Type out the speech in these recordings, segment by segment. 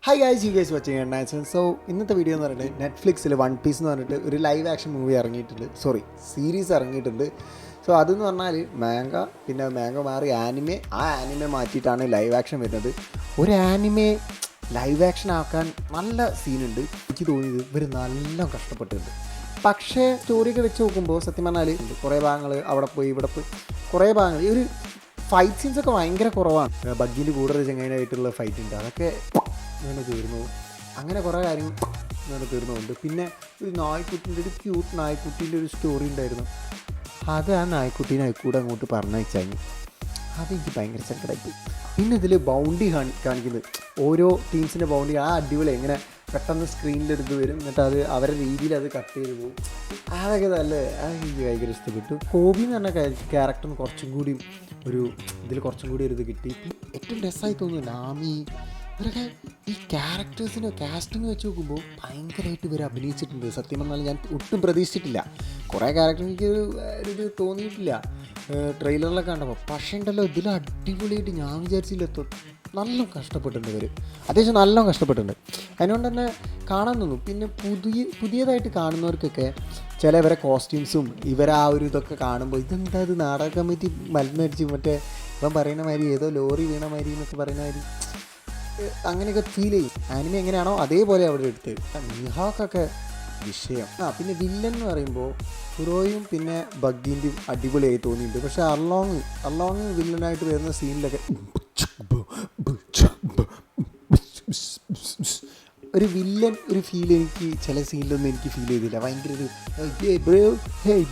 Hi guys, you guys watching എണ്ണാച്ചൻ. So ഇന്നത്തെ video എന്ന് പറഞ്ഞിട്ട് നെറ്റ്ഫ്ലിക്സിൽ വൺ പീസ് എന്ന് പറഞ്ഞിട്ട് ഒരു ലൈവ് ആക്ഷൻ മൂവി ഇറങ്ങിയിട്ടുണ്ട്, സീരീസ് ഇറങ്ങിയിട്ടുണ്ട്. സോ അതെന്ന് പറഞ്ഞാൽ മാംഗോ മാറി ആനിമെ മാറ്റിയിട്ടാണ് ലൈവ് ആക്ഷൻ വരുന്നത്. ഒരു ആനിമെ ലൈവ് ആക്ഷൻ ആക്കാൻ നല്ല സീനുണ്ട്. എനിക്ക് തോന്നിയത് ഇവർ നല്ല കഷ്ടപ്പെട്ടിട്ടുണ്ട്. പക്ഷേ സ്റ്റോറിയൊക്കെ വെച്ച് നോക്കുമ്പോൾ സത്യം പറഞ്ഞാൽ കുറേ ഭാഗങ്ങൾ അവിടെ പോയി ഇവിടെ പോയി കുറേ ഭാഗങ്ങൾ ഈ ഒരു ഫൈറ്റ് സീൻസൊക്കെ ഭയങ്കര കുറവാണ്. ബഗ്ഗിൻ്റെ കൂടെ ചെങ്ങാനായിട്ടുള്ള ഫൈറ്റ് ഉണ്ട്, അതൊക്കെ ഇങ്ങനെ തീർന്നു. അങ്ങനെ കുറേ കാര്യങ്ങൾ ഇങ്ങനെ തീർന്നുണ്ട്. പിന്നെ ഒരു ക്യൂട്ട് നായ്ക്കുട്ടീൻ്റെ ഒരു സ്റ്റോറി ഉണ്ടായിരുന്നു. അത് ആ നായ്ക്കുട്ടീനെ കൂടെ അങ്ങോട്ട് പറഞ്ഞയച്ചാൽ അതെനിക്ക് ഭയങ്കര സങ്കടമായിപ്പോയി. പിന്നെ ഇതിൽ ബൗണ്ടി കാണിക്കുന്നത് ഓരോ ടീംസിൻ്റെ ബൗണ്ടി അടിപൊളി എങ്ങനെ പെട്ടെന്ന് സ്ക്രീനിലെടുത്ത് വരും, എന്നിട്ട് അത് അവരുടെ രീതിയിൽ അത് കട്ട് ചെയ്ത് പോകും. അതൊക്കെ എനിക്ക് ഭയങ്കര ഇഷ്ടപ്പെട്ടു. ഹോബി എന്ന് പറഞ്ഞ ക്യാരക്ടറിന് കുറച്ചും കൂടി ഒരു ഇത് കിട്ടി. ഏറ്റവും രസമായി തോന്നുന്നു നാമി. ഇവരൊക്കെ ഈ ക്യാരക്ടേഴ്സിൻ്റെ കാസ്റ്റിംഗ് വെച്ച് നോക്കുമ്പോൾ ഭയങ്കരമായിട്ട് ഇവർ അഭിനയിച്ചിട്ടുണ്ട്. സത്യം പറഞ്ഞാൽ ഞാൻ ഒട്ടും പ്രതീക്ഷിച്ചിട്ടില്ല. കുറേ ക്യാരക്ടർ എനിക്ക് ഇത് തോന്നിയിട്ടില്ല ട്രെയിലറിലൊക്കെ കണ്ടപ്പോൾ. പക്ഷേ ഉണ്ടല്ലോ ഇതിൽ അടിപൊളിയായിട്ട് ഞാൻ വിചാരിച്ചില്ല. നല്ല കഷ്ടപ്പെട്ടിട്ടുണ്ട് ഇവർ, അത്യാവശ്യം നല്ല കഷ്ടപ്പെട്ടിട്ടുണ്ട്. അതുകൊണ്ട് തന്നെ കാണാൻ തോന്നും. പിന്നെ പുതിയതായിട്ട് കാണുന്നവർക്കൊക്കെ ചിലവരെ കോസ്റ്റ്യൂംസും ഇവരെ ഒരു ഇതൊക്കെ കാണുമ്പോൾ ഇതെന്താ ഇത് നാടക കമ്മിറ്റി മരുന്നടിച്ച് മറ്റേ ഇപ്പം പറയുന്ന മാതിരി ഏതോ ലോറി വീണ മാതിരി എന്നൊക്കെ പറയുന്ന മാതിരി അങ്ങനെയൊക്കെ ഫീൽ ചെയ്യും. ആനിമ എങ്ങനെയാണോ അതേപോലെ അവിടെ എടുത്ത് നിഹാക്കൊക്കെ വിഷയം. പിന്നെ വില്ലൻ എന്ന് പറയുമ്പോൾ ഹുറോയും പിന്നെ ബഗ്ഗിൻ്റെയും അടിപൊളിയായി തോന്നിയിട്ടുണ്ട്. പക്ഷേ അർലോങ് വില്ലനായിട്ട് വരുന്ന സീനിലൊക്കെ ഒരു വില്ലൻ ഒരു ഫീൽ എനിക്ക് ചില സീനിലൊന്നും എനിക്ക് ഫീൽ ചെയ്തില്ല. ഭയങ്കര ഒരു ഹേയ്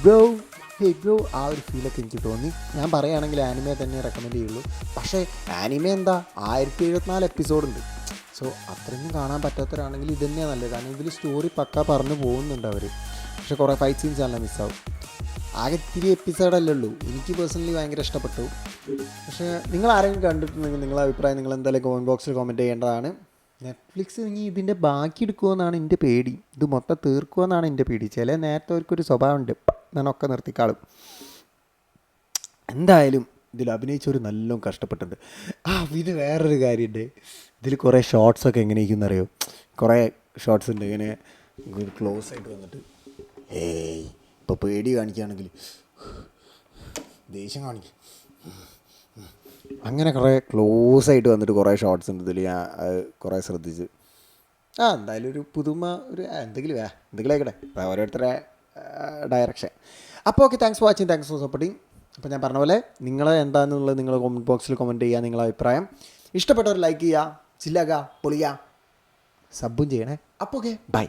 ബ്രോ ആ ഒരു ഫീലൊക്കെ എനിക്ക് തോന്നി. ഞാൻ പറയുകയാണെങ്കിൽ ആനിമെ തന്നെ റെക്കമെൻഡ് ചെയ്യുള്ളൂ. പക്ഷേ ആനിമെ എന്താ 1074 എപ്പിസോഡുണ്ട്. സോ അത്രയൊന്നും കാണാൻ പറ്റാത്തവരാണെങ്കിൽ ഇത് തന്നെയാണ് നല്ലത്. കാരണം ഇതിൽ സ്റ്റോറി പക്ക പറഞ്ഞു പോകുന്നുണ്ട് അവർ. പക്ഷേ കുറേ ഫൈറ്റ് സീൻസ് എല്ലാം മിസ്സാവും. ആകെ ഇത്തിരി എപ്പിസോഡല്ലേ ഉള്ളൂ. എനിക്ക് പേഴ്സണലി ഭയങ്കര ഇഷ്ടപ്പെട്ടു. പക്ഷേ നിങ്ങൾ ആരെങ്കിലും കണ്ടിട്ടുണ്ടെങ്കിൽ നിങ്ങളുടെ അഭിപ്രായം നിങ്ങൾ എന്തായാലും കമൻറ്റ് ബോക്സിൽ കമൻറ്റ് ചെയ്യേണ്ടതാണ്. നെറ്റ്ഫ്ലിക്സ് ഇനി ഇതിൻ്റെ ബാക്കി എടുക്കുമെന്നാണ് എൻ്റെ പേടി. ഇത് മൊത്തം തീർക്കുമെന്നാണ് എൻ്റെ പേടി. നേരത്തെ അവർക്കൊരു സ്വഭാവമുണ്ട്, ഞാനൊക്കെ നിർത്തിക്കാളും. എന്തായാലും ഇതിൽ അഭിനയിച്ചവർ നല്ലോണം കഷ്ടപ്പെട്ടിട്ടുണ്ട്. ഇത് വേറൊരു കാര്യമുണ്ട്. ഇതിൽ കുറേ ഷോർട്സൊക്കെ എങ്ങനെയൊക്കെയെന്ന് അറിയോ? കുറേ ഷോർട്സ് ഉണ്ട് ഇങ്ങനെ ക്ലോസ് ആയിട്ട് വന്നിട്ട് ഇപ്പോൾ പേടി കാണിക്കുകയാണെങ്കിൽ ദേഷ്യം കാണിക്കും, അങ്ങനെ കുറേ ക്ലോസ് ആയിട്ട് വന്നിട്ട് കുറേ ഷോർട്സ് ഉണ്ട് ഇതിൽ. ഞാൻ കുറേ ശ്രദ്ധിച്ച് എന്തായാലും ഒരു പുതുമ എന്തെങ്കിലും ആയിക്കട്ടെ, ഓരോരുത്തരുടെ ഡയറക്ഷൻ. അപ്പോൾ okay, thanks for watching, thanks for supporting. അപ്പോൾ ഞാൻ പറഞ്ഞ പോലെ നിങ്ങൾ എന്താണെന്നുള്ളത് നിങ്ങൾ കമൻറ്റ് ബോക്സിൽ കമൻറ്റ് ചെയ്യുക, നിങ്ങളുടെ അഭിപ്രായം. ഇഷ്ടപ്പെട്ടവർ ലൈക്ക് ചെയ്യുക, ചില്ലാക്കുക, പൊളിയുക, സബ്ബും ചെയ്യണേ. അപ്പോൾ ഓക്കെ, ബൈ.